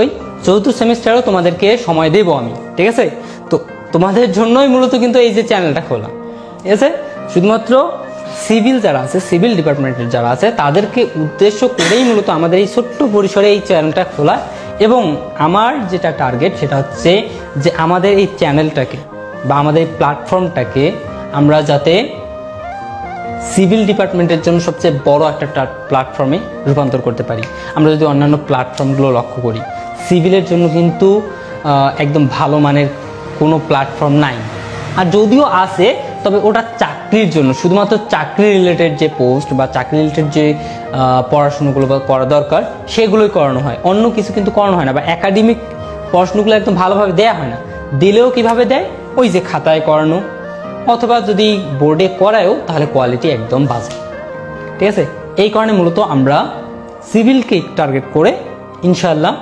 ওই চতুর্থ সেমিস্টারেও তোমাদেরকে সময় দেব আমি, ঠিক আছে। তো তোমাদের জন্যই মূলত কিন্তু এই যে চ্যানেলটা খোলা, ঠিক আছে। শুধুমাত্র সিভিল যারা আছে, সিভিল ডিপার্টমেন্টের যারা আছে তাদেরকে উদ্দেশ্য করেই মূলত আমাদের এই ছোট্ট পরিসরে এই চ্যানেলটা খোলা। এবং আমার যেটা টার্গেট সেটা হচ্ছে যে আমাদের এই চ্যানেলটাকে বা আমাদের এই প্ল্যাটফর্মটাকে আমরা যাতে সিভিল ডিপার্টমেন্টের জন্য সবচেয়ে বড় একটা প্ল্যাটফর্মে রূপান্তর করতে পারি। আমরা যদি অন্যান্য প্ল্যাটফর্মগুলো লক্ষ্য করি, সিভিলের জন্য কিন্তু একদম ভালো মানের কোনো প্ল্যাটফর্ম নাই, আর যদিও আছে তবে ওটা চাকরির জন্য, শুধুমাত্র চাকরি রিলেটেড যে পোস্ট বা চাকরি রিলেটেড যে পড়াশোনাগুলো করা দরকার সেগুলোই করানো হয়, অন্য কিছু কিন্তু করানো হয় না। বা একাডেমিক পড়াশোনাগুলো একদম ভালোভাবে দেওয়া হয় না, দিলেও কিভাবে দেয়, ওই যে খাতায় করানো, অথবা যদি বোর্ডে করায়ও তাহলে কোয়ালিটি একদম বাজে, ঠিক আছে। এই কারণে মূলত আমরা সিভিলকে টার্গেট করে ইনশাআল্লাহ